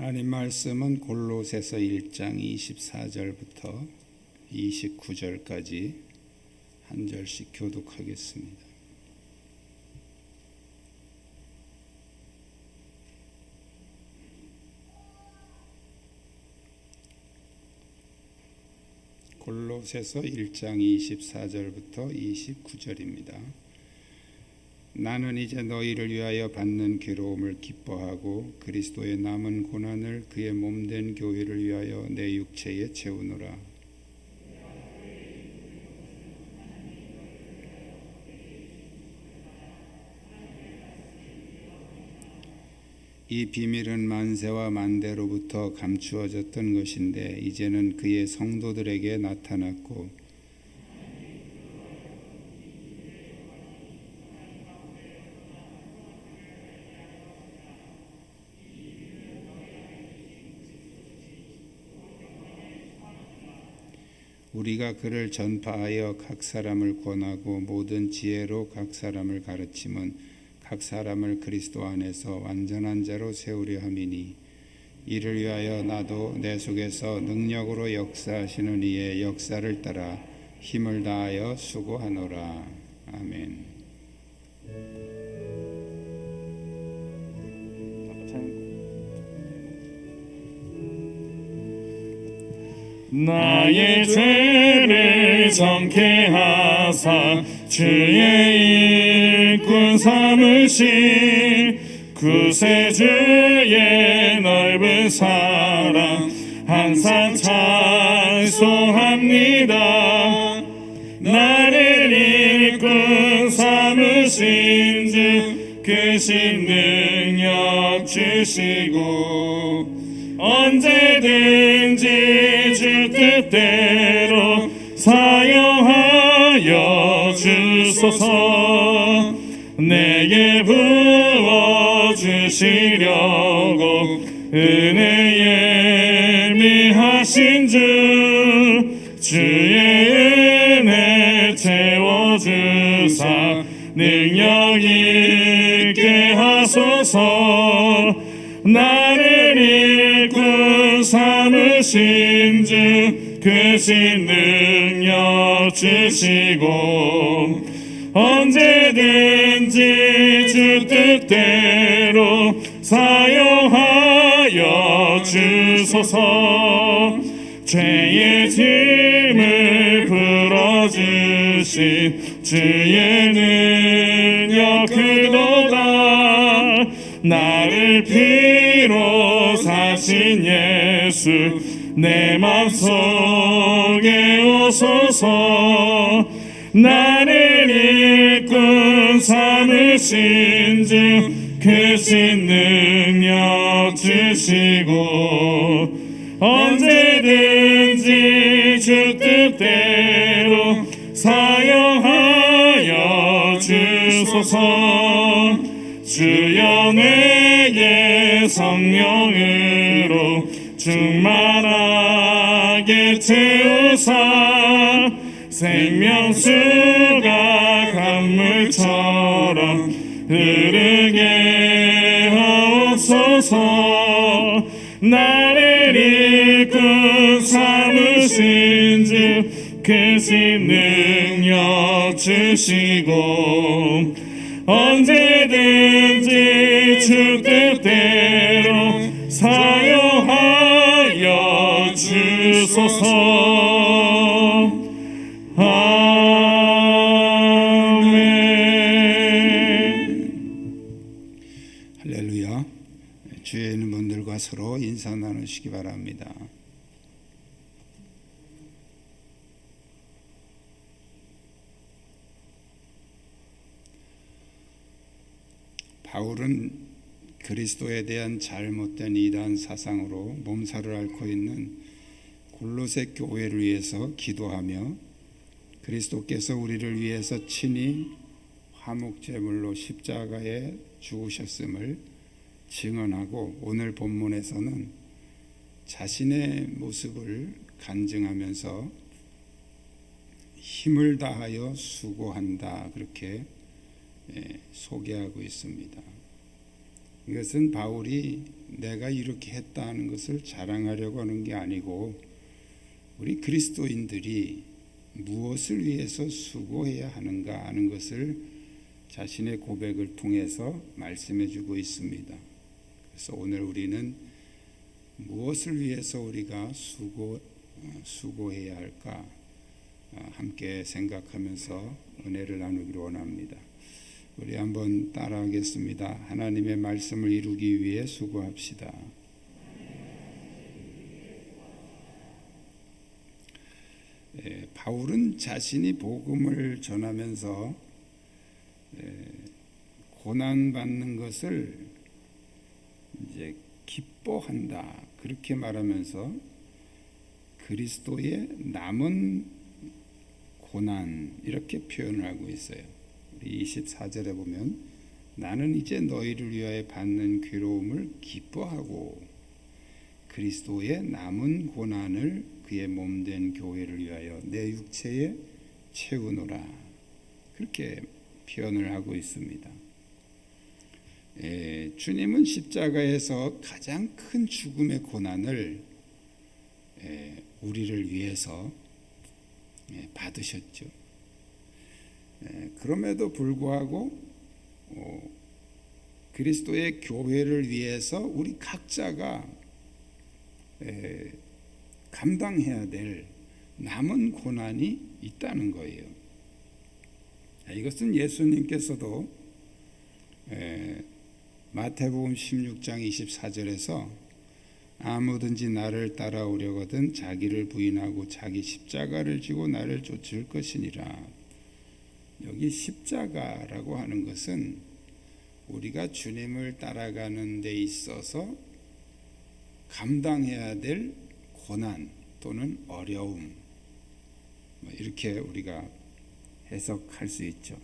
하나님 말씀은 골로새서 1장 24절부터 29절까지 한 절씩 교독하겠습니다. 골로새서 1장 24절부터 29절입니다. 나는 이제 너희를 위하여 받는 괴로움을 기뻐하고 그리스도의 남은 고난을 그의 몸된 교회를 위하여 내 육체에 채우노라. 이 비밀은 만세와 만대로부터 감추어졌던 것인데 이제는 그의 성도들에게 나타났고 우리가 그를 전파하여 각 사람을 권하고 모든 지혜로 각 사람을 가르침은 각 사람을 그리스도 안에서 완전한 자로 세우려 함이니 이를 위하여 나도 내 속에서 능력으로 역사하시는 이의 역사를 따라 힘을 다하여 수고하노라. 아멘. 나의 죄를 정케 하사 주의 일꾼 삼으신 구세주의 넓은 사랑 항상 찬송합니다. 나를 일꾼 삼으신 주 크신 능력 주시고 언제든지 주 뜻대로 사용하여 주소서. 내게 부어주시려고 은혜에 미하신 주 주의 은혜 채워주사 능력 있게 하소서. 나를 일꾼 삼으신 주 크신 능력 주시고 언제든지 주 뜻대로 사용하여 주소서. 죄의 짐을 풀어주신 주의 능력 크도다. 나를 피로 사신 예수 내 맘속에 오소서. 나를 일꾼 삼으신 주 크신 능력 주시고 언제든지 주 뜻대로 사용하여 주소서. 주여 내게 성령으로 충만하게 채우사 생명수가 강물처럼 흐르게 하옵소서. 나를 일꾼 삼으신 주 크신 능력 주시고 언제든지 주 뜻대로 사용하여 주소서. 아멘. 할렐루야. 주위에 있는 분들과 서로 인사 나누시기 바랍니다. 바울은 그리스도에 대한 잘못된 이단 사상으로 몸살을 앓고 있는 골로새 교회를 위해서 기도하며 그리스도께서 우리를 위해서 친히 화목제물로 십자가에 죽으셨음을 증언하고 오늘 본문에서는 자신의 모습을 간증하면서 힘을 다하여 수고한다 그렇게 소개하고 있습니다. 이것은 바울이 내가 이렇게 했다 하는 것을 자랑하려고 하는 게 아니고 우리 그리스도인들이 무엇을 위해서 수고해야 하는가 하는 것을 자신의 고백을 통해서 말씀해 주고 있습니다. 그래서 오늘 우리는 무엇을 위해서 우리가 수고해야 할까 함께 생각하면서 은혜를 나누기를 원합니다. 우리 한번 따라하겠습니다. 하나님의 말씀을 이루기 위해 수고합시다. 바울은 자신이 복음을 전하면서 고난받는 것을 이제 기뻐한다 그렇게 말하면서 그리스도의 남은 고난 이렇게 표현을 하고 있어요. 우리 24절에 보면 나는 이제 너희를 위하여 받는 괴로움을 기뻐하고 그리스도의 남은 고난을 그의 몸된 교회를 위하여 내 육체에 채우노라 그렇게 표현을 하고 있습니다. 주님은 십자가에서 가장 큰 죽음의 고난을 우리를 위해서 받으셨죠. 그럼에도 불구하고 그리스도의 교회를 위해서 우리 각자가 감당해야 될 남은 고난이 있다는 거예요. 이것은 예수님께서도 마태복음 16장 24절에서 아무든지 나를 따라오려거든 자기를 부인하고 자기 십자가를 지고 나를 쫓을 것이니라. 여기 십자가라고 하는 것은 우리가 주님을 따라가는 데 있어서 감당해야 될 고난 또는 어려움 이렇게 우리가 해석할 수 있죠.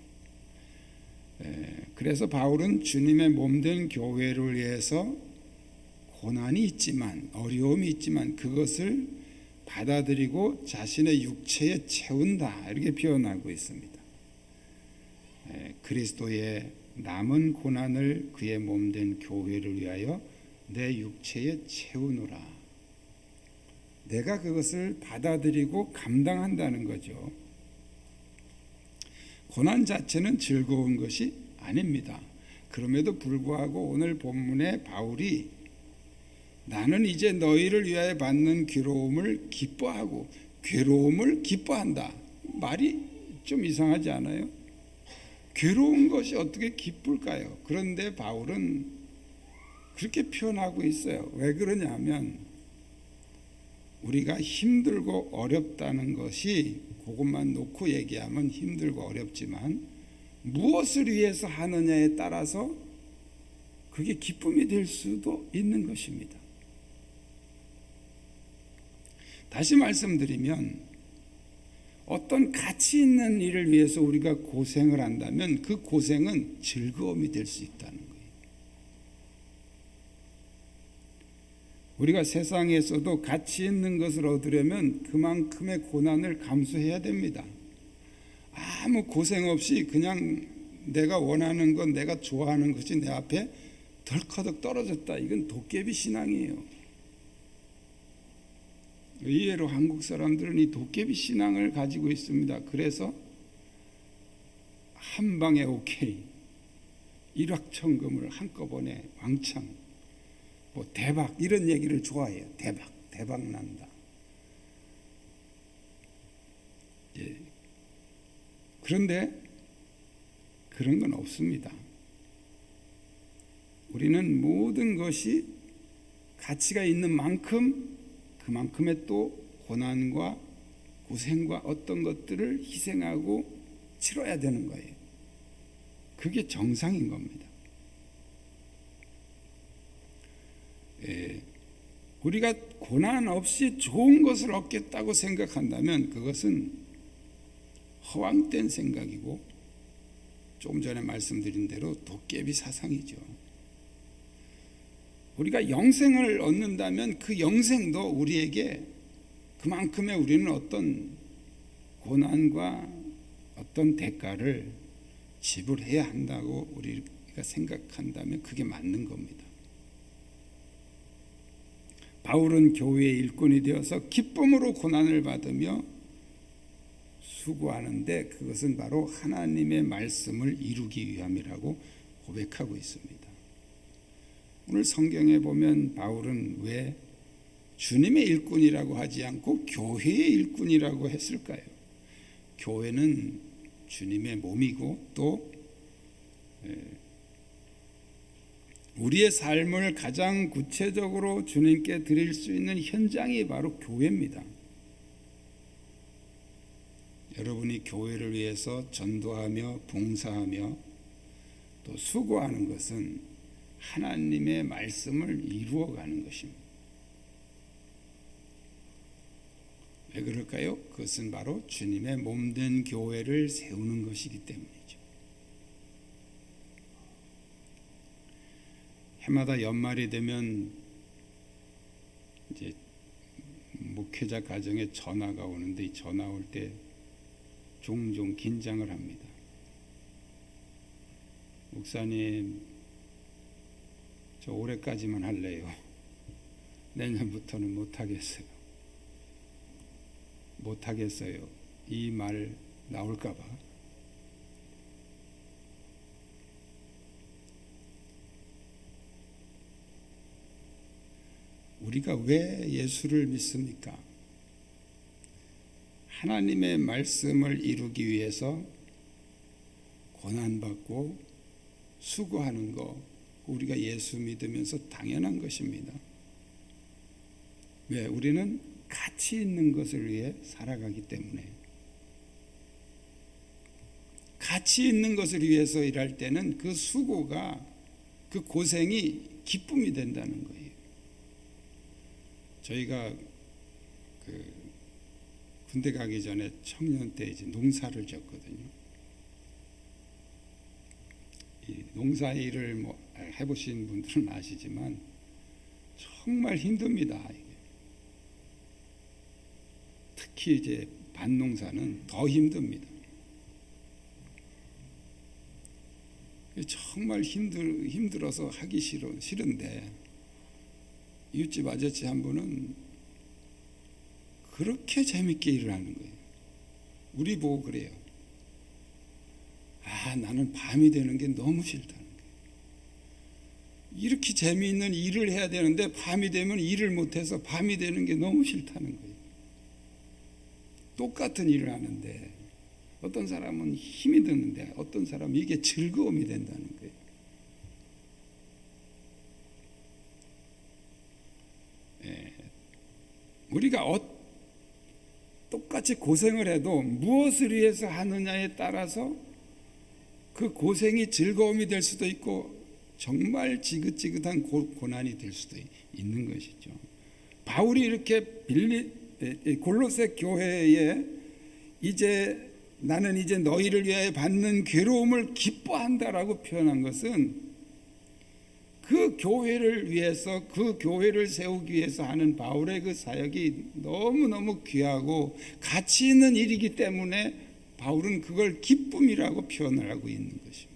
그래서 바울은 주님의 몸된 교회를 위해서 고난이 있지만 어려움이 있지만 그것을 받아들이고 자신의 육체에 채운다 이렇게 표현하고 있습니다. 그리스도의 남은 고난을 그의 몸된 교회를 위하여 내 육체에 채우노라. 내가 그것을 받아들이고 감당한다는 거죠. 고난 자체는 즐거운 것이 아닙니다. 그럼에도 불구하고 오늘 본문에 바울이 나는 이제 너희를 위하여 받는 괴로움을 기뻐하고 괴로움을 기뻐한다. 말이 좀 이상하지 않아요? 괴로운 것이 어떻게 기쁠까요? 그런데 바울은 그렇게 표현하고 있어요. 왜 그러냐면 우리가 힘들고 어렵다는 것이 그것만 놓고 얘기하면 힘들고 어렵지만 무엇을 위해서 하느냐에 따라서 그게 기쁨이 될 수도 있는 것입니다. 다시 말씀드리면 어떤 가치 있는 일을 위해서 우리가 고생을 한다면 그 고생은 즐거움이 될 수 있다는 거예요. 우리가 세상에서도 가치 있는 것을 얻으려면 그만큼의 고난을 감수해야 됩니다. 아무 고생 없이 그냥 내가 원하는 것, 내가 좋아하는 것이 내 앞에 덜커덕 떨어졌다. 이건 도깨비 신앙이에요. 의외로 한국 사람들은 이 도깨비 신앙을 가지고 있습니다. 그래서 한 방에 오케이, 일확천금을 한꺼번에 왕창, 뭐 대박 이런 얘기를 좋아해요. 대박 난다. 예. 그런데 그런 건 없습니다. 우리는 모든 것이 가치가 있는 만큼 그만큼의 또 고난과 고생과 어떤 것들을 희생하고 치러야 되는 거예요. 그게 정상인 겁니다. 우리가 고난 없이 좋은 것을 얻겠다고 생각한다면 그것은 허황된 생각이고 조금 전에 말씀드린 대로 도깨비 사상이죠. 우리가 영생을 얻는다면 그 영생도 우리에게 그만큼의 우리는 어떤 고난과 어떤 대가를 지불해야 한다고 우리가 우리가 생각한다면 그게 맞는 겁니다. 바울은 교회의 일꾼이 되어서 기쁨으로 고난을 받으며 수고하는데 그것은 바로 하나님의 말씀을 이루기 위함이라고 고백하고 있습니다. 오늘 성경에 보면 바울은 왜 주님의 일꾼이라고 하지 않고 교회의 일꾼이라고 했을까요? 교회는 주님의 몸이고 또 우리의 삶을 가장 구체적으로 주님께 드릴 수 있는 현장이 바로 교회입니다. 여러분이 교회를 위해서 전도하며 봉사하며 또 수고하는 것은 하나님의 말씀을 이루어가는 것입니다. 왜 그럴까요? 그것은 바로 주님의 몸된 교회를 세우는 것이기 때문이죠. 해마다 연말이 되면 이제 목회자 가정에 전화가 오는데 이 전화 올 때 종종 긴장을 합니다. 목사님, 저 올해까지만 할래요. 내년부터는 못하겠어요. 이 말 나올까 봐. 우리가 왜 예수를 믿습니까? 하나님의 말씀을 이루기 위해서 고난받고 수고하는 거 우리가 예수 믿으면서 당연한 것입니다. 왜? 우리는 가치 있는 것을 위해 살아가기 때문에. 가치 있는 것을 위해서 일할 때는 그 수고가, 그 고생이 기쁨이 된다는 거예요. 저희가 군대 가기 전에 청년 때 이제 농사를 졌거든요. 이 농사 일을 뭐 해보신 분들은 아시지만 정말 힘듭니다. 이게. 특히 이제 밭농사는 더 힘듭니다. 정말 힘들어서 하기 싫은데 이웃집 아저씨 한 분은 그렇게 재밌게 일을 하는 거예요. 우리 보고 그래요. 나는 밤이 되는 게 너무 싫다는 거예요. 이렇게 재미있는 일을 해야 되는데 밤이 되면 일을 못해서 밤이 되는 게 너무 싫다는 거예요. 똑같은 일을 하는데 어떤 사람은 힘이 드는데 어떤 사람은 이게 즐거움이 된다는 거예요. 우리가 똑같이 고생을 해도 무엇을 위해서 하느냐에 따라서 그 고생이 즐거움이 될 수도 있고 정말 지긋지긋한 고난이 될 수도 있는 것이죠. 바울이 이렇게 골로새 교회에 나는 이제 너희를 위하여 받는 괴로움을 기뻐한다라고 표현한 것은 그 교회를 위해서, 그 교회를 세우기 위해서 하는 바울의 그 사역이 너무너무 귀하고 가치 있는 일이기 때문에 바울은 그걸 기쁨이라고 표현을 하고 있는 것입니다.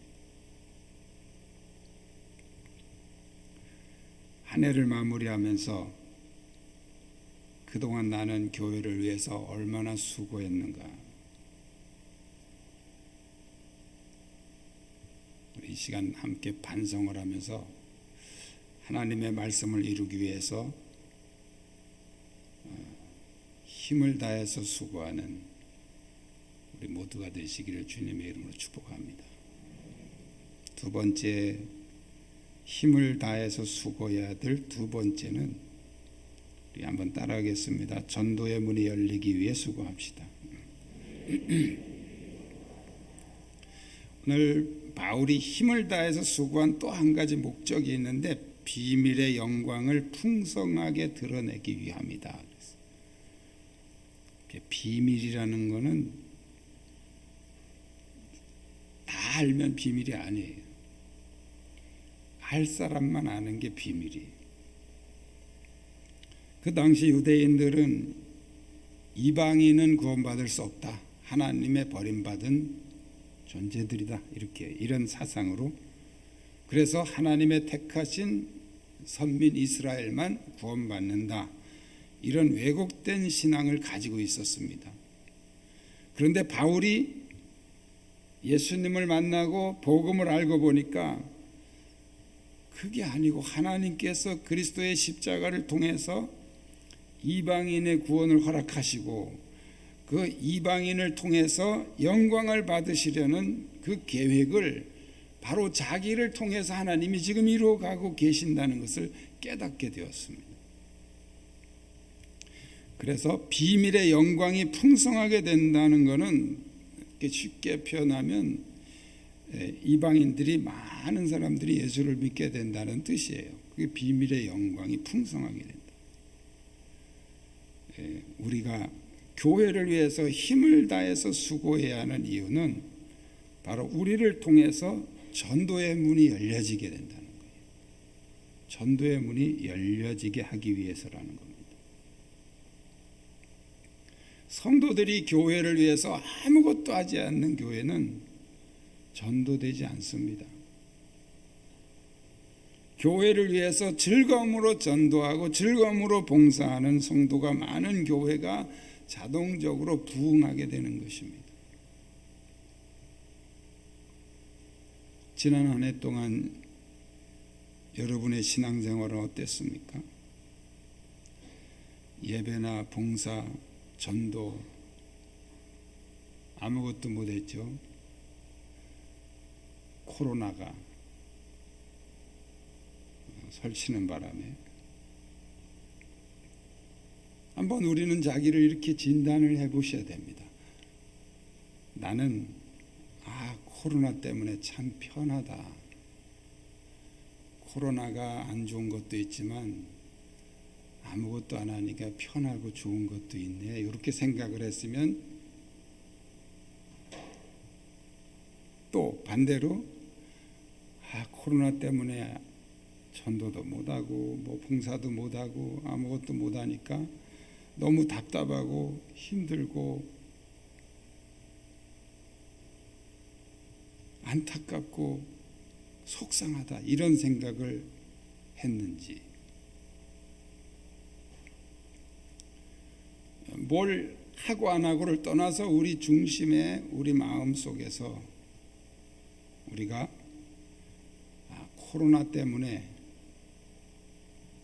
한 해를 마무리하면서 그동안 나는 교회를 위해서 얼마나 수고했는가. 우리 이 시간 함께 반성을 하면서 하나님의 말씀을 이루기 위해서 힘을 다해서 수고하는 우리 모두가 되시기를 주님의 이름으로 축복합니다. 두 번째, 힘을 다해서 수고해야 될 두 번째는 우리 한번 따라하겠습니다. 전도의 문이 열리기 위해 수고합시다. 오늘 바울이 힘을 다해서 수고한 또 한 가지 목적이 있는데 비밀의 영광을 풍성하게 드러내기 위함이다. 비밀이라는 것은 다 알면 비밀이 아니에요. 알 사람만 아는 게 비밀이에요. 그 당시 유대인들은 이방인은 구원받을 수 없다. 하나님의 버림받은 존재들이다. 이런 사상으로 그래서 하나님의 택하신 선민 이스라엘만 구원받는다. 이런 왜곡된 신앙을 가지고 있었습니다. 그런데 바울이 예수님을 만나고 복음을 알고 보니까 그게 아니고 하나님께서 그리스도의 십자가를 통해서 이방인의 구원을 허락하시고 그 이방인을 통해서 영광을 받으시려는 그 계획을 바로 자기를 통해서 하나님이 지금 이루어가고 계신다는 것을 깨닫게 되었습니다. 그래서 비밀의 영광이 풍성하게 된다는 것은 쉽게 표현하면 이방인들이 많은 사람들이 예수를 믿게 된다는 뜻이에요. 그게 비밀의 영광이 풍성하게 된다. 우리가 교회를 위해서 힘을 다해서 수고해야 하는 이유는 바로 우리를 통해서 전도의 문이 열려지게 된다는 거예요. 전도의 문이 열려지게 하기 위해서라는 겁니다. 성도들이 교회를 위해서 아무것도 하지 않는 교회는 전도되지 않습니다. 교회를 위해서 즐거움으로 전도하고 즐거움으로 봉사하는 성도가 많은 교회가 자동적으로 부흥하게 되는 것입니다. 지난 한 해 동안 여러분의 신앙생활은 어땠습니까? 예배나 봉사, 전도 아무것도 못했죠. 코로나가 설치는 바람에 한번 우리는 자기를 이렇게 진단을 해보셔야 됩니다. 나는 코로나 때문에 참 편하다. 코로나가 안 좋은 것도 있지만 아무것도 안 하니까 편하고 좋은 것도 있네. 이렇게 생각을 했으면 또 반대로 코로나 때문에 전도도 못하고 뭐 봉사도 못하고 아무것도 못하니까 너무 답답하고 힘들고 안타깝고 속상하다 이런 생각을 했는지 뭘 하고 안 하고를 떠나서 우리 중심에 우리 마음 속에서 우리가 코로나 때문에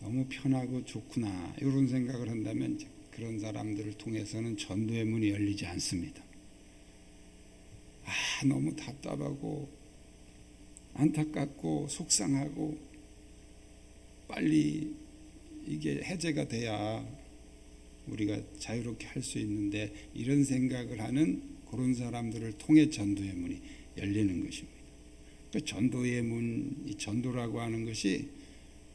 너무 편하고 좋구나 이런 생각을 한다면 그런 사람들을 통해서는 전도의 문이 열리지 않습니다. 너무 답답하고 안타깝고 속상하고 빨리 이게 해제가 돼야 우리가 자유롭게 할 수 있는데 이런 생각을 하는 그런 사람들을 통해 전도의 문이 열리는 것입니다. 그 전도의 문, 이 전도라고 하는 것이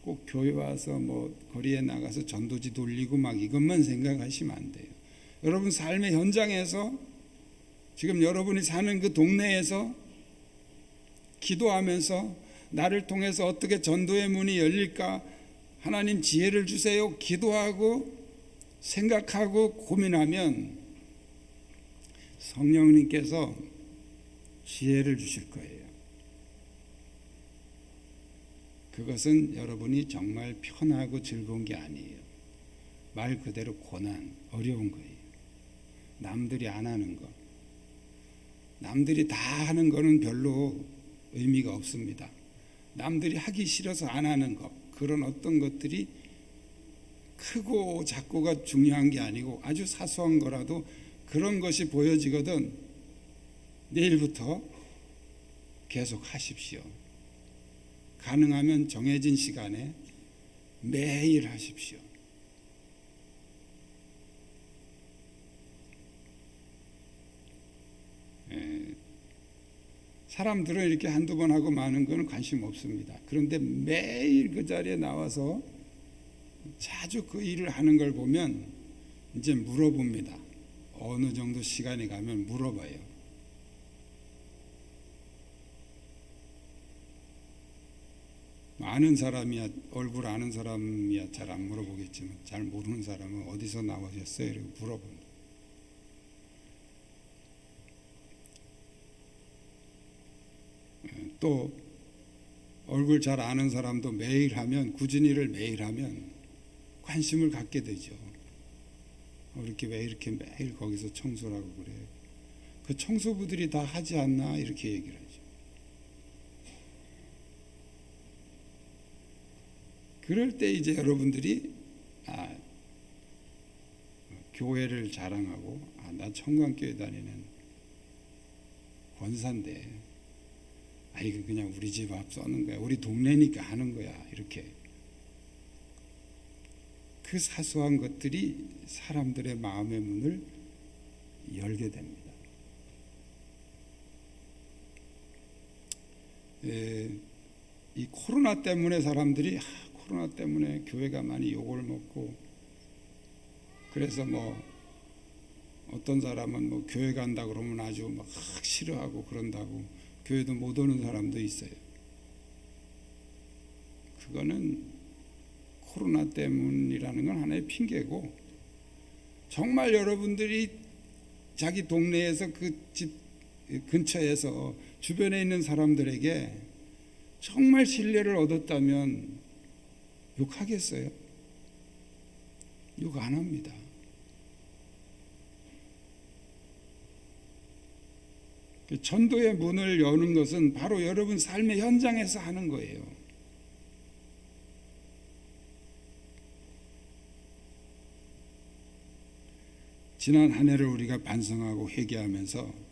꼭 교회 와서 뭐 거리에 나가서 전도지 돌리고 막 이것만 생각하시면 안 돼요. 여러분 삶의 현장에서 지금 여러분이 사는 그 동네에서 기도하면서 나를 통해서 어떻게 전도의 문이 열릴까 하나님 지혜를 주세요. 기도하고 생각하고 고민하면 성령님께서 지혜를 주실 거예요. 그것은 여러분이 정말 편하고 즐거운 게 아니에요. 말 그대로 고난, 어려운 거예요. 남들이 안 하는 거. 남들이 다 하는 거는 별로 의미가 없습니다. 남들이 하기 싫어서 안 하는 것, 그런 어떤 것들이 크고 작고가 중요한 게 아니고 아주 사소한 거라도 그런 것이 보여지거든 내일부터 계속 하십시오. 가능하면 정해진 시간에 매일 하십시오. 사람들은 이렇게 한두 번 하고 마는 건 관심 없습니다. 그런데 매일 그 자리에 나와서 자주 그 일을 하는 걸 보면 이제 물어봅니다. 어느 정도 시간이 가면 물어봐요. 아는 사람이야, 얼굴 아는 사람이야 잘 안 물어보겠지만 잘 모르는 사람은 어디서 나오셨어요? 이렇게 물어봅니다. 또 얼굴 잘 아는 사람도 매일 하면, 꾸준히를 매일 하면 관심을 갖게 되죠. 이렇게 왜 이렇게 매일 거기서 청소를 하고 그래? 그 청소부들이 다 하지 않나? 이렇게 얘기를 하죠. 그럴 때 이제 여러분들이 교회를 자랑하고 나 청광교회 다니는 권사인데 이거 그냥 우리 집 앞 써는 거야. 우리 동네니까 하는 거야. 이렇게. 그 사소한 것들이 사람들의 마음의 문을 열게 됩니다. 이 코로나 때문에 사람들이 코로나 때문에 교회가 많이 욕을 먹고, 그래서 어떤 사람은 교회 간다 그러면 아주 막 싫어하고 그런다고 교회도 못 오는 사람도 있어요. 그거는 코로나 때문이라는 건 하나의 핑계고, 정말 여러분들이 자기 동네에서 그 집 근처에서 주변에 있는 사람들에게 정말 신뢰를 얻었다면 욕하겠어요? 욕 안 합니다. 전도의 문을 여는 것은 바로 여러분 삶의 현장에서 하는 거예요. 지난 한 해를 우리가 반성하고 회개하면서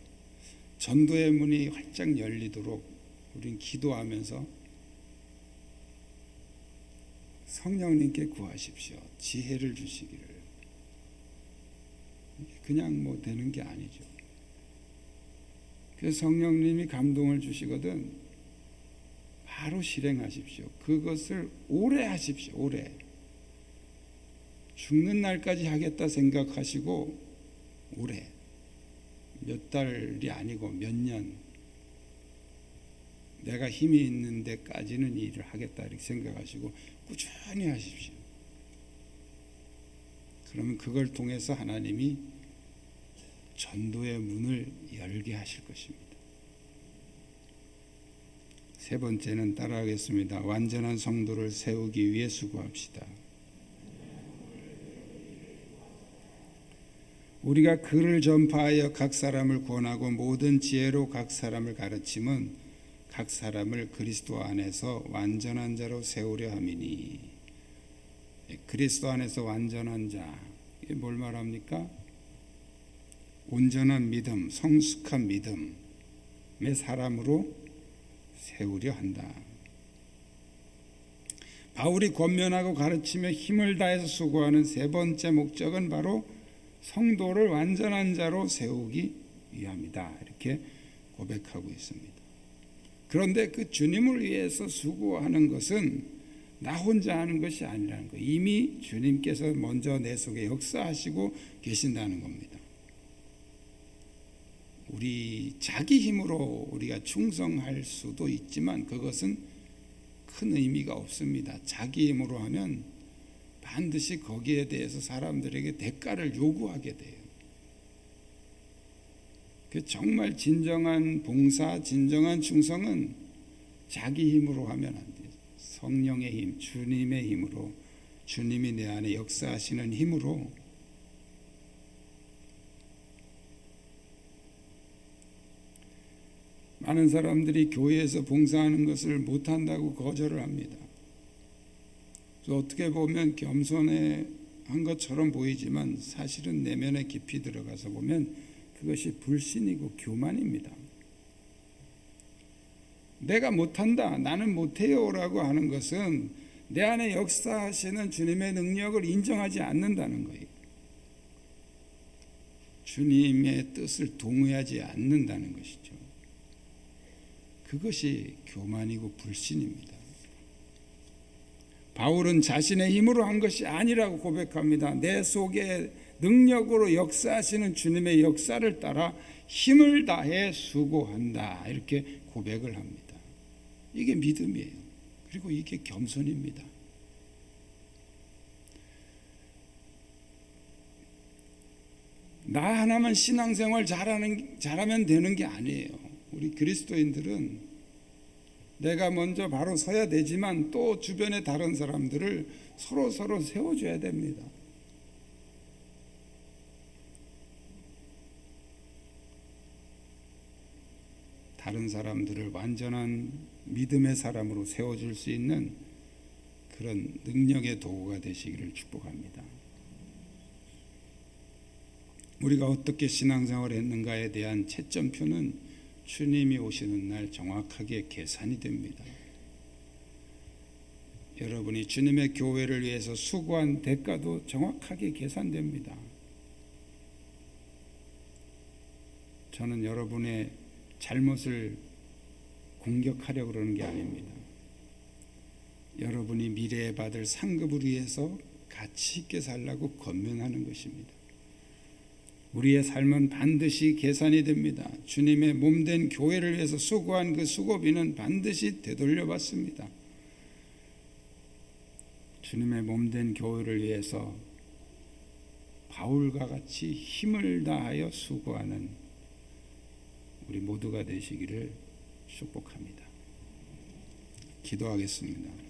전도의 문이 활짝 열리도록 우린 기도하면서 성령님께 구하십시오. 지혜를 주시기를. 그냥 되는 게 아니죠. 그래서 성령님이 감동을 주시거든 바로 실행하십시오. 그것을 오래 하십시오. 오래. 죽는 날까지 하겠다 생각하시고 오래. 몇 달이 아니고 몇 년. 내가 힘이 있는 데까지는 일을 하겠다 이렇게 생각하시고 꾸준히 하십시오. 그러면 그걸 통해서 하나님이 전도의 문을 열게 하실 것입니다. 세 번째는 따라하겠습니다. 완전한 성도를 세우기 위해 수고합시다. 우리가 글을 전파하여 각 사람을 권하고 모든 지혜로 각 사람을 가르침은 각 사람을 그리스도 안에서 완전한 자로 세우려 함이니. 그리스도 안에서 완전한 자, 이게 뭘 말합니까? 온전한 믿음, 성숙한 믿음의 사람으로 세우려 한다. 바울이 권면하고 가르치며 힘을 다해서 수고하는 세 번째 목적은 바로 성도를 완전한 자로 세우기 위함이다. 이렇게 고백하고 있습니다. 그런데 그 주님을 위해서 수고하는 것은 나 혼자 하는 것이 아니라는 거예요. 이미 주님께서 먼저 내 속에 역사하시고 계신다는 겁니다. 우리 자기 힘으로 우리가 충성할 수도 있지만 그것은 큰 의미가 없습니다. 자기 힘으로 하면 반드시 거기에 대해서 사람들에게 대가를 요구하게 돼요. 정말 진정한 봉사, 진정한 충성은 자기 힘으로 하면 안 돼요. 성령의 힘, 주님의 힘으로, 주님이 내 안에 역사하시는 힘으로 많은 사람들이 교회에서 봉사하는 것을 못한다고 거절을 합니다. 어떻게 보면 겸손한 것처럼 보이지만 사실은 내면에 깊이 들어가서 보면 그것이 불신이고 교만입니다. 내가 못한다, 나는 못해요 라고 하는 것은 내 안에 역사하시는 주님의 능력을 인정하지 않는다는 거예요. 주님의 뜻을 동의하지 않는다는 것이죠. 그것이 교만이고 불신입니다. 바울은 자신의 힘으로 한 것이 아니라고 고백합니다. 내 속에 능력으로 역사하시는 주님의 역사를 따라 힘을 다해 수고한다. 이렇게 고백을 합니다. 이게 믿음이에요. 그리고 이게 겸손입니다. 나 하나만 신앙생활 잘하면 되는 게 아니에요. 우리 그리스도인들은 내가 먼저 바로 서야 되지만 또 주변의 다른 사람들을 서로 세워줘야 됩니다. 다른 사람들을 완전한 믿음의 사람으로 세워줄 수 있는 그런 능력의 도구가 되시기를 축복합니다. 우리가 어떻게 신앙생활을 했는가에 대한 채점표는 주님이 오시는 날 정확하게 계산이 됩니다. 여러분이 주님의 교회를 위해서 수고한 대가도 정확하게 계산됩니다. 저는 여러분의 잘못을 공격하려고 그러는 게 아닙니다. 여러분이 미래에 받을 상급을 위해서 가치 있게 살라고 권면하는 것입니다. 우리의 삶은 반드시 계산이 됩니다. 주님의 몸된 교회를 위해서 수고한 그 수고비는 반드시 되돌려 받습니다. 주님의 몸된 교회를 위해서 바울과 같이 힘을 다하여 수고하는 우리 모두가 되시기를 축복합니다. 기도하겠습니다.